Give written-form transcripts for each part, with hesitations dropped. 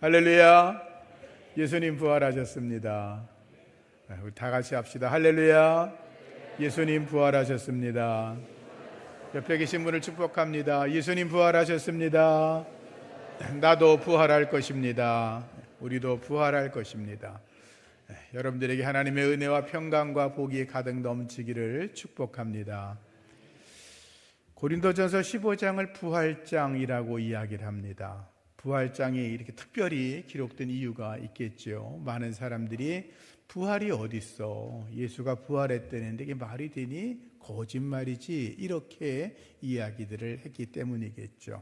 할렐루야. 예수님 부활하셨습니다. 우리 다 같이 합시다. 할렐루야. 예수님 부활하셨습니다. 옆에 계신 분을 축복합니다. 예수님 부활하셨습니다. 나도 부활할 것입니다. 우리도 부활할 것입니다. 여러분들에게 하나님의 은혜와 평강과 복이 가득 넘치기를 축복합니다. 고린도전서 15장을 부활장이라고 이야기를 합니다. 부활장이 이렇게 특별히 기록된 이유가 있겠죠. 많은 사람들이 부활이 어딨어? 예수가 부활했다는데 이게 말이 되니? 거짓말이지. 이렇게 이야기들을 했기 때문이겠죠.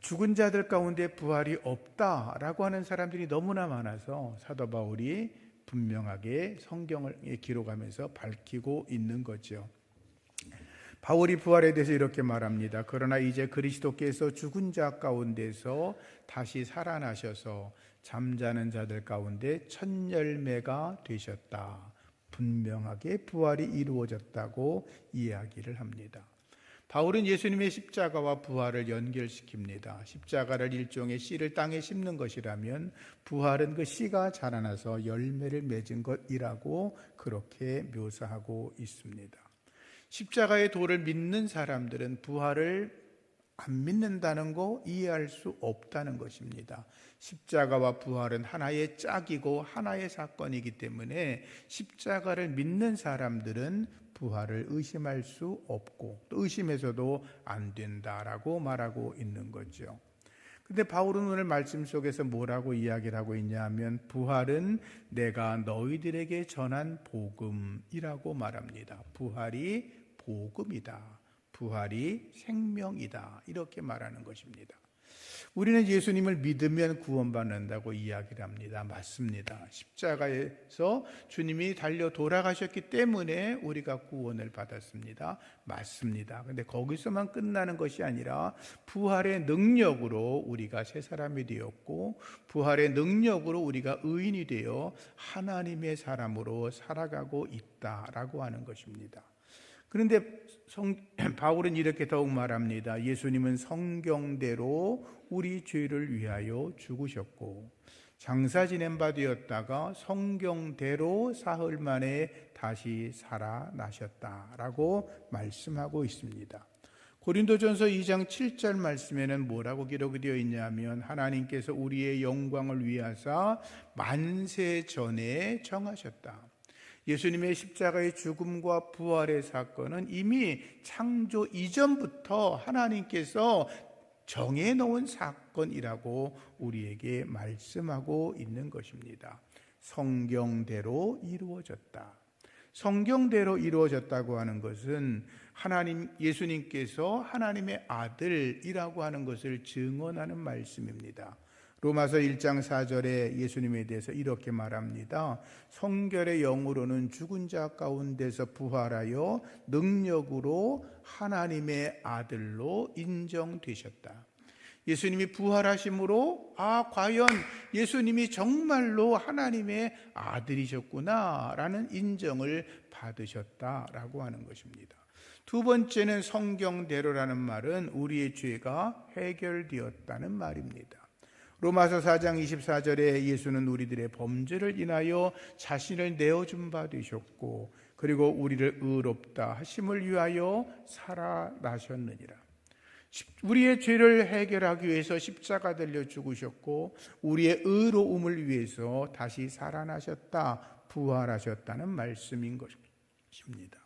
죽은 자들 가운데 부활이 없다라고 하는 사람들이 너무나 많아서 사도 바울이 분명하게 성경을 기록하면서 밝히고 있는 거죠. 바울이 부활에 대해서 이렇게 말합니다. 그러나 이제 그리스도께서 죽은 자 가운데서 다시 살아나셔서 잠자는 자들 가운데 첫 열매가 되셨다. 분명하게 부활이 이루어졌다고 이야기를 합니다. 바울은 예수님의 십자가와 부활을 연결시킵니다. 십자가를 일종의 씨를 땅에 심는 것이라면 부활은 그 씨가 자라나서 열매를 맺은 것이라고 그렇게 묘사하고 있습니다. 십자가의 도를 믿는 사람들은 부활을 안 믿는다는 거 이해할 수 없다는 것입니다. 십자가와 부활은 하나의 짝이고 하나의 사건이기 때문에 십자가를 믿는 사람들은 부활을 의심할 수 없고 또 의심해서도 안 된다라고 말하고 있는 거죠. 근데 바울은 오늘 말씀 속에서 뭐라고 이야기를 하고 있냐 하면 부활은 내가 너희들에게 전한 복음이라고 말합니다. 부활이 복음이다. 부활이 생명이다. 이렇게 말하는 것입니다. 우리는 예수님을 믿으면 구원받는다고 이야기를 합니다. 맞습니다. 십자가에서 주님이 달려 돌아가셨기 때문에 우리가 구원을 받았습니다. 맞습니다. 그런데 거기서만 끝나는 것이 아니라 부활의 능력으로 우리가 새 사람이 되었고 부활의 능력으로 우리가 의인이 되어 하나님의 사람으로 살아가고 있다라고 하는 것입니다. 그런데 바울은 이렇게 더욱 말합니다. 예수님은 성경대로 우리 죄를 위하여 죽으셨고 장사 지낸 바 되었다가 성경대로 사흘 만에 다시 살아나셨다라고 말씀하고 있습니다. 고린도전서 2장 7절 말씀에는 뭐라고 기록이 되어 있냐면 하나님께서 우리의 영광을 위하사 만세 전에 정하셨다. 예수님의 십자가의 죽음과 부활의 사건은 이미 창조 이전부터 하나님께서 정해놓은 사건이라고 우리에게 말씀하고 있는 것입니다. 성경대로 이루어졌다. 성경대로 이루어졌다고 하는 것은 예수님께서 하나님의 아들이라고 하는 것을 증언하는 말씀입니다. 로마서 1장 4절에 예수님에 대해서 이렇게 말합니다. 성결의 영으로는 죽은 자 가운데서 부활하여 능력으로 하나님의 아들로 인정되셨다. 예수님이 부활하심으로 과연 예수님이 정말로 하나님의 아들이셨구나라는 인정을 받으셨다라고 하는 것입니다. 두 번째는 성경대로라는 말은 우리의 죄가 해결되었다는 말입니다. 로마서 4장 24절에 예수는 우리들의 범죄를 인하여 자신을 내어준 바 되셨고 그리고 우리를 의롭다 하심을 위하여 살아나셨느니라. 우리의 죄를 해결하기 위해서 십자가 달려 죽으셨고 우리의 의로움을 위해서 다시 살아나셨다, 부활하셨다는 말씀인 것입니다.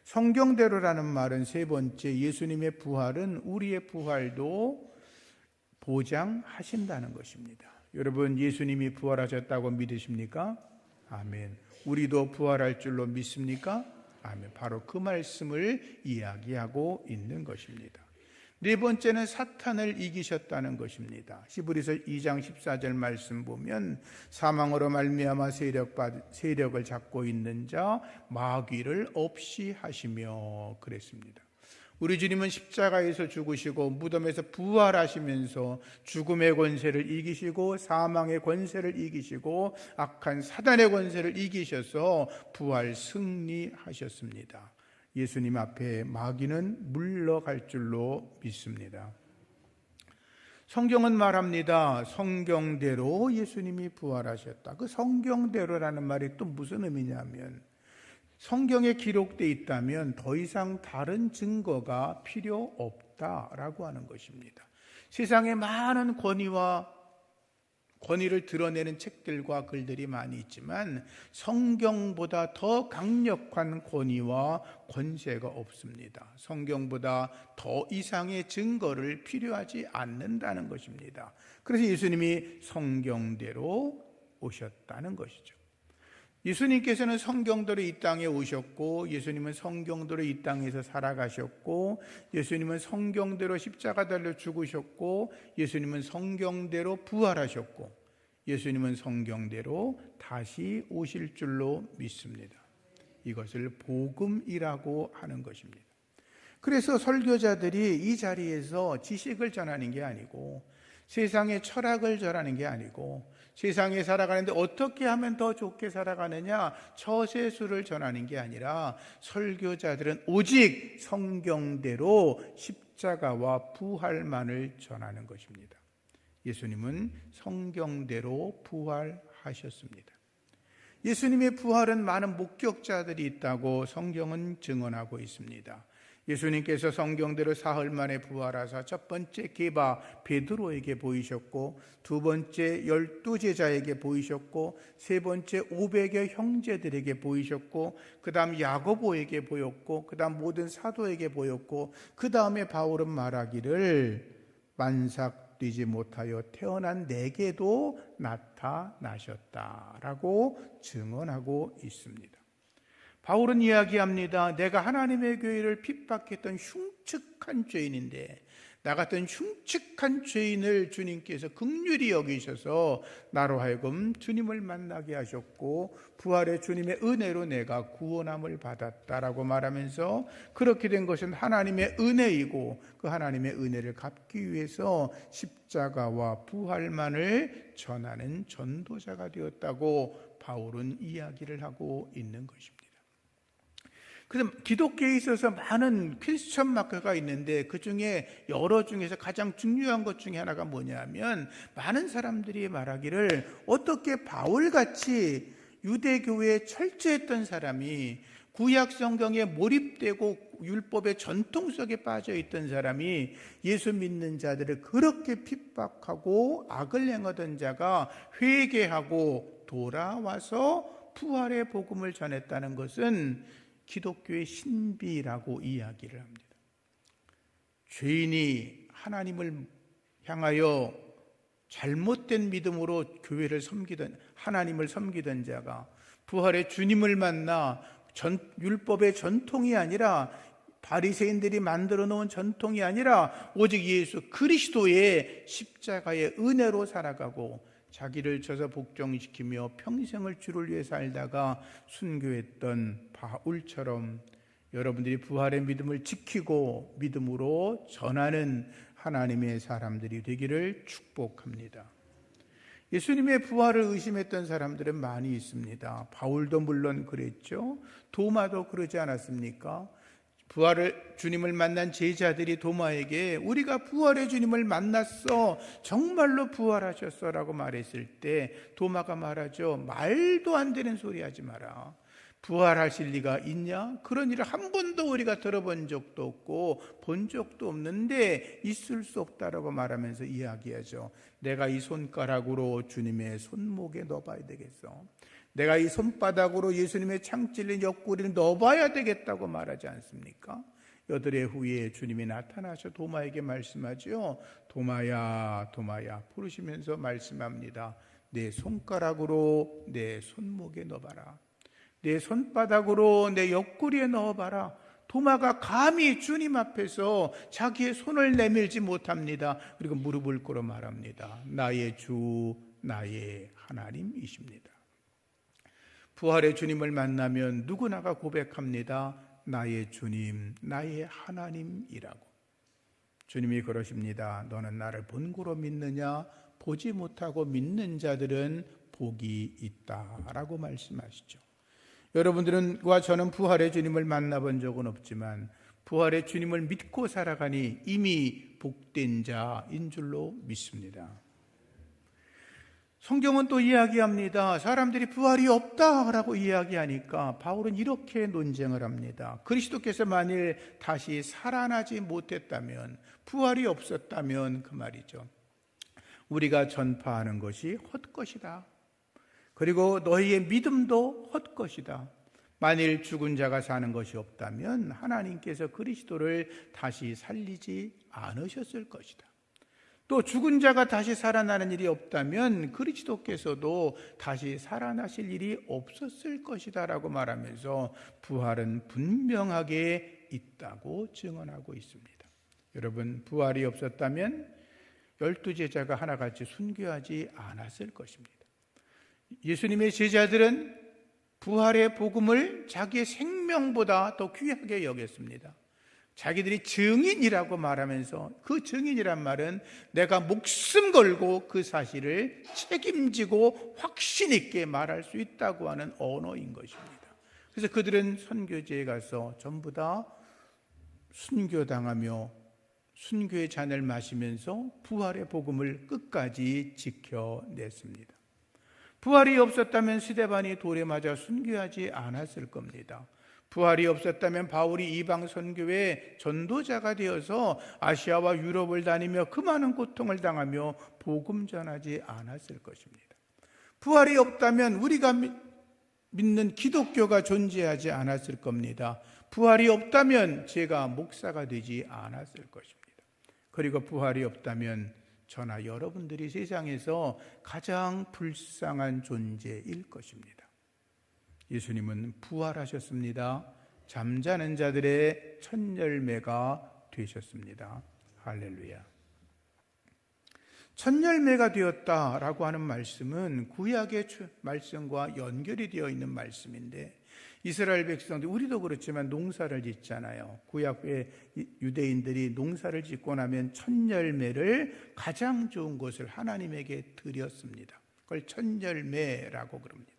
성경대로라는 말은 세 번째, 예수님의 부활은 우리의 부활도 보장하신다는 것입니다. 여러분, 예수님이 부활하셨다고 믿으십니까? 아멘. 우리도 부활할 줄로 믿습니까? 아멘. 바로 그 말씀을 이야기하고 있는 것입니다. 네 번째는 사탄을 이기셨다는 것입니다. 히브리서 2장 14절 말씀 보면 사망으로 말미암아 세력을 잡고 있는 자 마귀를 없이 하시며 그랬습니다. 우리 주님은 십자가에서 죽으시고 무덤에서 부활하시면서 죽음의 권세를 이기시고 사망의 권세를 이기시고 악한 사단의 권세를 이기셔서 부활 승리하셨습니다. 예수님 앞에 마귀는 물러갈 줄로 믿습니다. 성경은 말합니다. 성경대로 예수님이 부활하셨다. 그 성경대로라는 말이 또 무슨 의미냐면 성경에 기록되어 있다면 더 이상 다른 증거가 필요 없다라고 하는 것입니다. 세상에 많은 권위를 드러내는 책들과 글들이 많이 있지만 성경보다 더 강력한 권위와 권세가 없습니다. 성경보다 더 이상의 증거를 필요하지 않는다는 것입니다. 그래서 예수님이 성경대로 오셨다는 것이죠. 예수님께서는 성경대로 이 땅에 오셨고, 예수님은 성경대로 이 땅에서 살아가셨고, 예수님은 성경대로 십자가 달려 죽으셨고, 예수님은 성경대로 부활하셨고, 예수님은 성경대로 다시 오실 줄로 믿습니다. 이것을 복음이라고 하는 것입니다. 그래서 설교자들이 이 자리에서 지식을 전하는 게 아니고, 세상의 철학을 전하는 게 아니고, 세상에 살아가는데 어떻게 하면 더 좋게 살아가느냐 처세술을 전하는 게 아니라 설교자들은 오직 성경대로 십자가와 부활만을 전하는 것입니다. 예수님은 성경대로 부활하셨습니다. 예수님의 부활은 많은 목격자들이 있다고 성경은 증언하고 있습니다. 예수님께서 성경대로 사흘 만에 부활하사 첫 번째 게바 베드로에게 보이셨고, 두 번째 12 제자에게 보이셨고, 세 번째 500여 형제들에게 보이셨고, 그 다음 야고보에게 보였고, 그 다음 모든 사도에게 보였고, 그 다음에 바울은 말하기를 만삭되지 못하여 태어난 내게도 나타나셨다라고 증언하고 있습니다. 바울은 이야기합니다. 내가 하나님의 교회를 핍박했던 흉측한 죄인인데 나 같은 흉측한 죄인을 주님께서 긍휼히 여기셔서 나로 하여금 주님을 만나게 하셨고 부활의 주님의 은혜로 내가 구원함을 받았다라고 말하면서 그렇게 된 것은 하나님의 은혜이고 그 하나님의 은혜를 갚기 위해서 십자가와 부활만을 전하는 전도자가 되었다고 바울은 이야기를 하고 있는 것입니다. 그래서 기독교에 있어서 많은 퀘스천 마크가 있는데 그 중에 여러 중에서 가장 중요한 것 중에 하나가 뭐냐면 많은 사람들이 말하기를 어떻게 바울같이 유대교회에 철저했던 사람이 구약 성경에 몰입되고 율법의 전통 속에 빠져 있던 사람이 예수 믿는 자들을 그렇게 핍박하고 악을 행하던 자가 회개하고 돌아와서 부활의 복음을 전했다는 것은 기독교의 신비라고 이야기를 합니다. 죄인이 하나님을 향하여 잘못된 믿음으로 교회를 섬기던 하나님을 섬기던 자가 부활의 주님을 만나 율법의 전통이 아니라 바리새인들이 만들어 놓은 전통이 아니라 오직 예수 그리스도의 십자가의 은혜로 살아가고 자기를 쳐서 복종시키며 평생을 주를 위해 살다가 순교했던 바울처럼 여러분들이 부활의 믿음을 지키고 믿음으로 전하는 하나님의 사람들이 되기를 축복합니다. 예수님의 부활을 의심했던 사람들은 많이 있습니다. 바울도 물론 그랬죠. 도마도 그러지 않았습니까? 주님을 만난 제자들이 도마에게 우리가 부활의 주님을 만났어, 정말로 부활하셨어 라고 말했을 때 도마가 말하죠. 말도 안 되는 소리 하지 마라. 부활하실 리가 있냐? 그런 일을 한 번도 우리가 들어본 적도 없고 본 적도 없는데 있을 수 없다라고 말하면서 이야기하죠. 내가 이 손가락으로 주님의 손목에 넣어봐야 되겠어. 내가 이 손바닥으로 예수님의 창 찔린 옆구리를 넣어봐야 되겠다고 말하지 않습니까? 여드레 후에 주님이 나타나셔 도마에게 말씀하죠. 도마야 도마야 부르시면서 말씀합니다. 내 손가락으로 내 손목에 넣어봐라. 내 손바닥으로 내 옆구리에 넣어봐라. 도마가 감히 주님 앞에서 자기의 손을 내밀지 못합니다. 그리고 무릎을 꿇어 말합니다. 나의 주 나의 하나님이십니다. 부활의 주님을 만나면 누구나가 고백합니다. 나의 주님, 나의 하나님이라고. 주님이 그러십니다. 너는 나를 본고로 믿느냐? 보지 못하고 믿는 자들은 복이 있다라고 말씀하시죠. 여러분들과 저는 부활의 주님을 만나본 적은 없지만 부활의 주님을 믿고 살아가니 이미 복된 자인 줄로 믿습니다. 성경은 또 이야기합니다. 사람들이 부활이 없다라고 이야기하니까 바울은 이렇게 논쟁을 합니다. 그리스도께서 만일 다시 살아나지 못했다면, 부활이 없었다면 그 말이죠, 우리가 전파하는 것이 헛것이다. 그리고 너희의 믿음도 헛것이다. 만일 죽은 자가 사는 것이 없다면 하나님께서 그리스도를 다시 살리지 않으셨을 것이다. 또 죽은 자가 다시 살아나는 일이 없다면 그리스도께서도 다시 살아나실 일이 없었을 것이다 라고 말하면서 부활은 분명하게 있다고 증언하고 있습니다. 여러분, 부활이 없었다면 12제자가 하나같이 순교하지 않았을 것입니다. 예수님의 제자들은 부활의 복음을 자기의 생명보다 더 귀하게 여겼습니다. 자기들이 증인이라고 말하면서, 그 증인이란 말은 내가 목숨 걸고 그 사실을 책임지고 확신 있게 말할 수 있다고 하는 언어인 것입니다. 그래서 그들은 선교지에 가서 전부 다 순교당하며 순교의 잔을 마시면서 부활의 복음을 끝까지 지켜냈습니다. 부활이 없었다면 스데반이 돌에 맞아 순교하지 않았을 겁니다. 부활이 없었다면 바울이 이방 선교의 전도자가 되어서 아시아와 유럽을 다니며 그 많은 고통을 당하며 복음 전하지 않았을 것입니다. 부활이 없다면 우리가 믿는 기독교가 존재하지 않았을 겁니다. 부활이 없다면 제가 목사가 되지 않았을 것입니다. 그리고 부활이 없다면 저나 여러분들이 세상에서 가장 불쌍한 존재일 것입니다. 예수님은 부활하셨습니다. 잠자는 자들의 첫 열매가 되셨습니다. 할렐루야. 첫 열매가 되었다라고 하는 말씀은 구약의 말씀과 연결이 되어 있는 말씀인데, 이스라엘 백성들, 우리도 그렇지만 농사를 짓잖아요. 구약의 유대인들이 농사를 짓고 나면 첫 열매를, 가장 좋은 것을 하나님에게 드렸습니다. 그걸 첫 열매라고 그럽니다.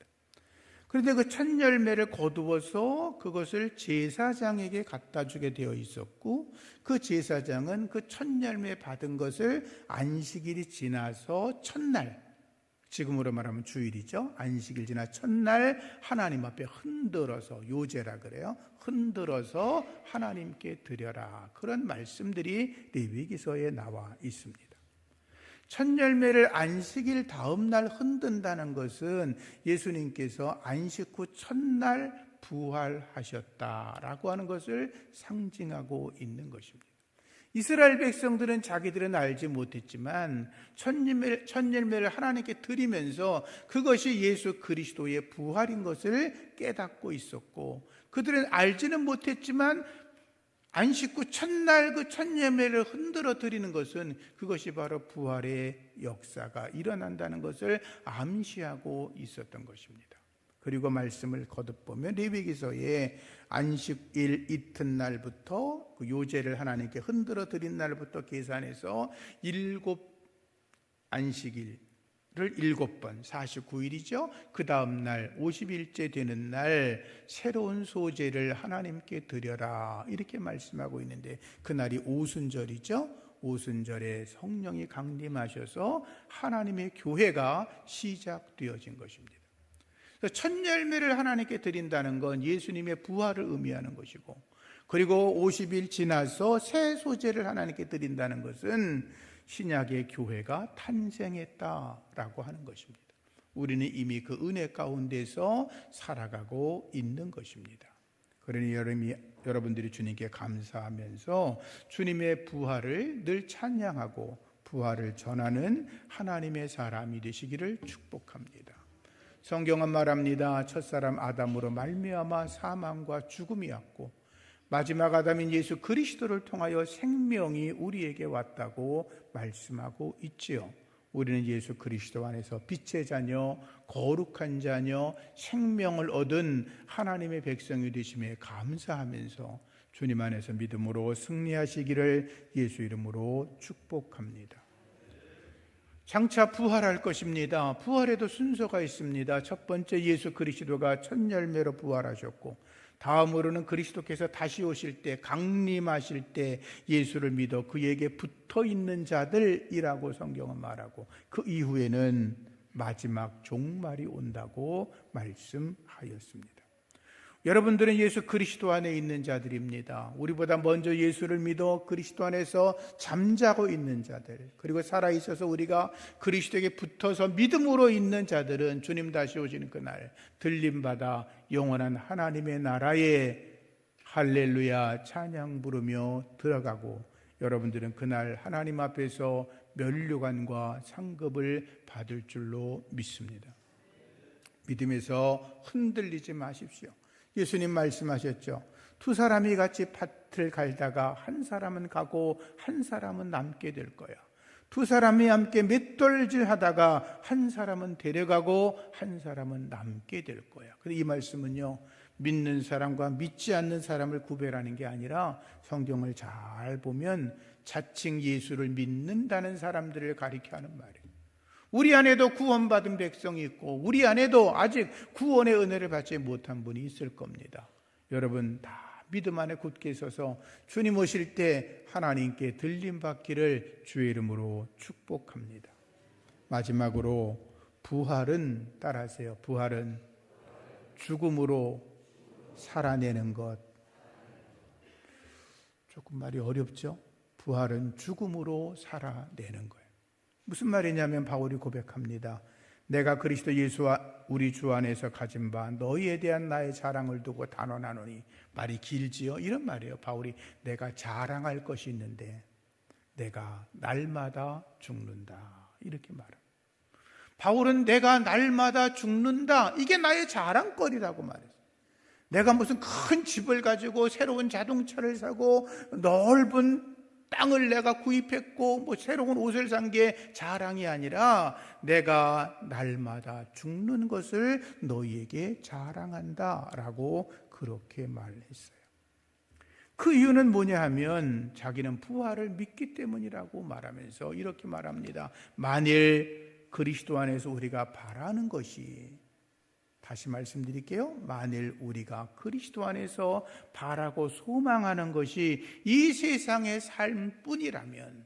그런데 그 첫 열매를 거두어서 그것을 제사장에게 갖다 주게 되어 있었고, 그 제사장은 그 첫 열매 받은 것을 안식일이 지나서 첫날, 지금으로 말하면 주일이죠, 안식일 지나 첫날 하나님 앞에 흔들어서, 요제라 그래요, 흔들어서 하나님께 드려라. 그런 말씀들이 레위기서에 나와 있습니다. 첫 열매를 안식일 다음 날 흔든다는 것은 예수님께서 안식 후 첫날 부활하셨다라고 하는 것을 상징하고 있는 것입니다. 이스라엘 백성들은 자기들은 알지 못했지만 첫 열매를 하나님께 드리면서 그것이 예수 그리스도의 부활인 것을 깨닫고 있었고, 그들은 알지는 못했지만 안식 후 첫날 그 첫 열매를 흔들어 드리는 것은 그것이 바로 부활의 역사가 일어난다는 것을 암시하고 있었던 것입니다. 그리고 말씀을 거듭보면 레위기서에 안식일 이튿날부터 그 요제를 하나님께 흔들어 드린 날부터 계산해서 7 안식일을 7번, 49일이죠. 그 다음 날 50일째 되는 날 새로운 소제를 하나님께 드려라, 이렇게 말씀하고 있는데, 그날이 오순절이죠. 오순절에 성령이 강림하셔서 하나님의 교회가 시작되어진 것입니다. 첫 열매를 하나님께 드린다는 건 예수님의 부활을 의미하는 것이고, 그리고 50일 지나서 새 소제를 하나님께 드린다는 것은 신약의 교회가 탄생했다라고 하는 것입니다. 우리는 이미 그 은혜 가운데서 살아가고 있는 것입니다. 그러니 여러분들이 주님께 감사하면서 주님의 부활을 늘 찬양하고 부활을 전하는 하나님의 사람이 되시기를 축복합니다. 성경은 말합니다. 첫사람 아담으로 말미암아 사망과 죽음이 왔고 마지막 아담인 예수 그리스도를 통하여 생명이 우리에게 왔다고 말씀하고 있지요. 우리는 예수 그리스도 안에서 빛의 자녀, 거룩한 자녀, 생명을 얻은 하나님의 백성이 되심에 감사하면서 주님 안에서 믿음으로 승리하시기를 예수 이름으로 축복합니다. 장차 부활할 것입니다. 부활에도 순서가 있습니다. 첫 번째, 예수 그리스도가 첫 열매로 부활하셨고, 다음으로는 그리스도께서 다시 오실 때, 강림하실 때 예수를 믿어 그에게 붙어 있는 자들이라고 성경은 말하고, 그 이후에는 마지막 종말이 온다고 말씀하였습니다. 여러분들은 예수 그리스도 안에 있는 자들입니다. 우리보다 먼저 예수를 믿어 그리스도 안에서 잠자고 있는 자들, 그리고 살아있어서 우리가 그리스도에게 붙어서 믿음으로 있는 자들은 주님 다시 오시는 그날 들림받아 영원한 하나님의 나라에 할렐루야 찬양 부르며 들어가고, 여러분들은 그날 하나님 앞에서 면류관과 상급을 받을 줄로 믿습니다. 믿음에서 흔들리지 마십시오. 예수님 말씀하셨죠. 두 사람이 같이 밭을 갈다가 한 사람은 가고 한 사람은 남게 될 거야. 두 사람이 함께 맷돌질 하다가 한 사람은 데려가고 한 사람은 남게 될 거야. 근데 이 말씀은요, 믿는 사람과 믿지 않는 사람을 구별하는 게 아니라 성경을 잘 보면 자칭 예수를 믿는다는 사람들을 가리켜 하는 말이에요. 우리 안에도 구원받은 백성이 있고 우리 안에도 아직 구원의 은혜를 받지 못한 분이 있을 겁니다. 여러분 다 믿음 안에 굳게 서서 주님 오실 때 하나님께 들림받기를 주의 이름으로 축복합니다. 마지막으로 부활은, 따라하세요. 부활은 죽음으로 살아내는 것. 조금 말이 어렵죠? 부활은 죽음으로 살아내는 거예요. 무슨 말이냐면 바울이 고백합니다. 내가 그리스도 예수와 우리 주 안에서 가진 바 너희에 대한 나의 자랑을 두고 단언하노니. 말이 길지요? 이런 말이에요. 바울이 내가 자랑할 것이 있는데 내가 날마다 죽는다, 이렇게 말합니다. 바울은 내가 날마다 죽는다, 이게 나의 자랑거리라고 말했어요. 내가 무슨 큰 집을 가지고 새로운 자동차를 사고 넓은 땅을 내가 구입했고 뭐 새로운 옷을 산 게 자랑이 아니라 내가 날마다 죽는 것을 너희에게 자랑한다라고 그렇게 말했어요. 그 이유는 뭐냐 하면 자기는 부활을 믿기 때문이라고 말하면서 이렇게 말합니다. 만일 그리스도 안에서 우리가 바라는 것이, 다시 말씀드릴게요. 만일 우리가 그리스도 안에서 바라고 소망하는 것이 이 세상의 삶뿐이라면,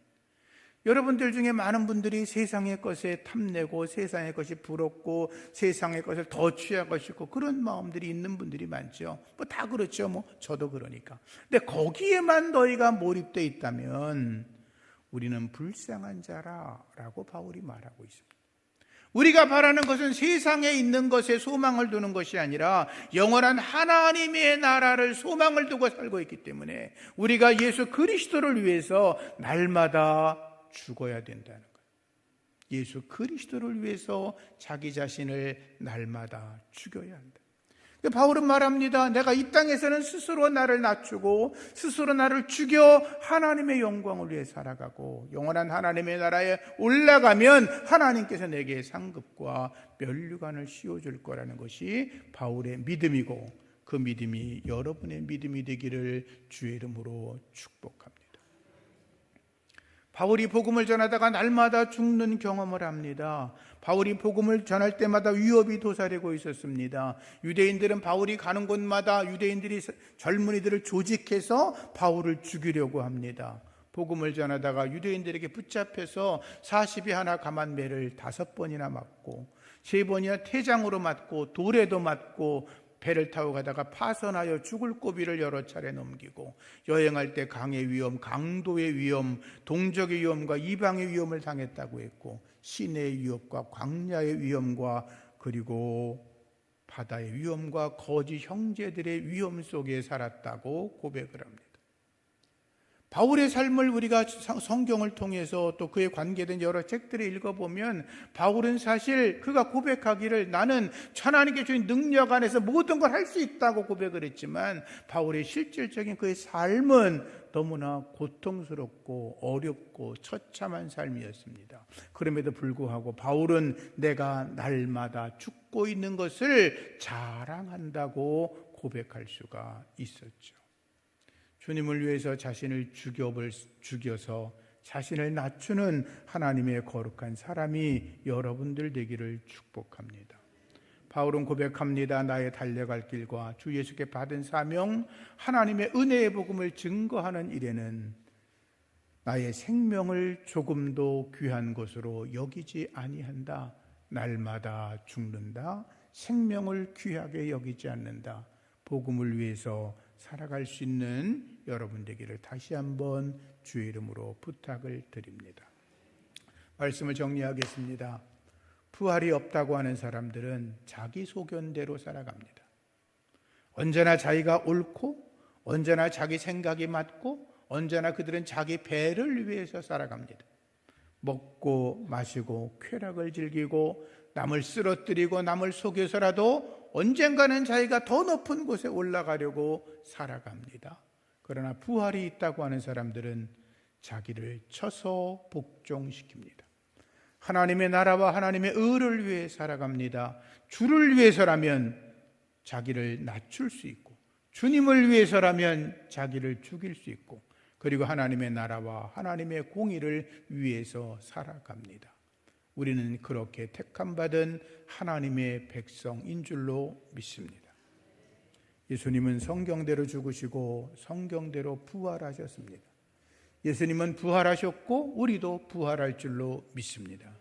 여러분들 중에 많은 분들이 세상의 것에 탐내고 세상의 것이 부럽고 세상의 것을 더 취하고 싶고 그런 마음들이 있는 분들이 많죠. 뭐 다 그렇죠. 뭐 저도 그러니까. 근데 거기에만 너희가 몰입되어 있다면 우리는 불쌍한 자라라고 바울이 말하고 있습니다. 우리가 바라는 것은 세상에 있는 것에 소망을 두는 것이 아니라 영원한 하나님의 나라를 소망을 두고 살고 있기 때문에 우리가 예수 그리스도를 위해서 날마다 죽어야 된다는 거예요. 예수 그리스도를 위해서 자기 자신을 날마다 죽여야 한다. 바울은 말합니다. 내가 이 땅에서는 스스로 나를 낮추고 스스로 나를 죽여 하나님의 영광을 위해 살아가고 영원한 하나님의 나라에 올라가면 하나님께서 내게 상급과 면류관을 씌워줄 거라는 것이 바울의 믿음이고, 그 믿음이 여러분의 믿음이 되기를 주의 이름으로 축복합니다. 바울이 복음을 전하다가 날마다 죽는 경험을 합니다. 바울이 복음을 전할 때마다 위협이 도사리고 있었습니다. 유대인들은 바울이 가는 곳마다 유대인들이 젊은이들을 조직해서 바울을 죽이려고 합니다. 복음을 전하다가 유대인들에게 붙잡혀서 40이 하나 감한 매를 5번이나 맞고 3번이나 태장으로 맞고 돌에도 맞고 배를 타고 가다가 파선하여 죽을 고비를 여러 차례 넘기고 여행할 때 강의 위험, 강도의 위험, 동족의 위험과 이방의 위험을 당했다고 했고 시내의 위협과 광야의 위험과 그리고 바다의 위험과 거짓 형제들의 위험 속에 살았다고 고백을 합니다. 바울의 삶을 우리가 성경을 통해서 또 그에 관계된 여러 책들을 읽어보면 바울은 사실 그가 고백하기를 나는 하나님께 주신 능력 안에서 모든 걸 할 수 있다고 고백을 했지만 바울의 실질적인 그의 삶은 너무나 고통스럽고 어렵고 처참한 삶이었습니다. 그럼에도 불구하고 바울은 내가 날마다 죽고 있는 것을 자랑한다고 고백할 수가 있었죠. 주님을 위해서 자신을 죽여서 자신을 낮추는 하나님의 거룩한 사람이 여러분들 되기를 축복합니다. 바울은 고백합니다. 나의 달려갈 길과 주 예수께 받은 사명, 하나님의 은혜의 복음을 증거하는 일에는 나의 생명을 조금도 귀한 것으로 여기지 아니한다. 날마다 죽는다. 생명을 귀하게 여기지 않는다. 복음을 위해서 살아갈 수 있는 여러분 되기를 다시 한번 주의 이름으로 부탁을 드립니다. 말씀을 정리하겠습니다. 부활이 없다고 하는 사람들은 자기 소견대로 살아갑니다. 언제나 자기가 옳고, 언제나 자기 생각이 맞고, 언제나 그들은 자기 배를 위해서 살아갑니다. 먹고 마시고 쾌락을 즐기고 남을 쓰러뜨리고 남을 속여서라도 언젠가는 자기가 더 높은 곳에 올라가려고 살아갑니다. 그러나 부활이 있다고 하는 사람들은 자기를 쳐서 복종시킵니다. 하나님의 나라와 하나님의 의를 위해 살아갑니다. 주를 위해서라면 자기를 낮출 수 있고, 주님을 위해서라면 자기를 죽일 수 있고, 그리고 하나님의 나라와 하나님의 공의를 위해서 살아갑니다. 우리는 그렇게 택함받은 하나님의 백성인 줄로 믿습니다. 예수님은 성경대로 죽으시고 성경대로 부활하셨습니다. 예수님은 부활하셨고 우리도 부활할 줄로 믿습니다.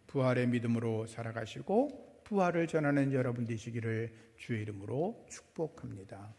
부활의 믿음으로 살아가시고 부활을 전하는 여러분 되시기를 주의 이름으로 축복합니다.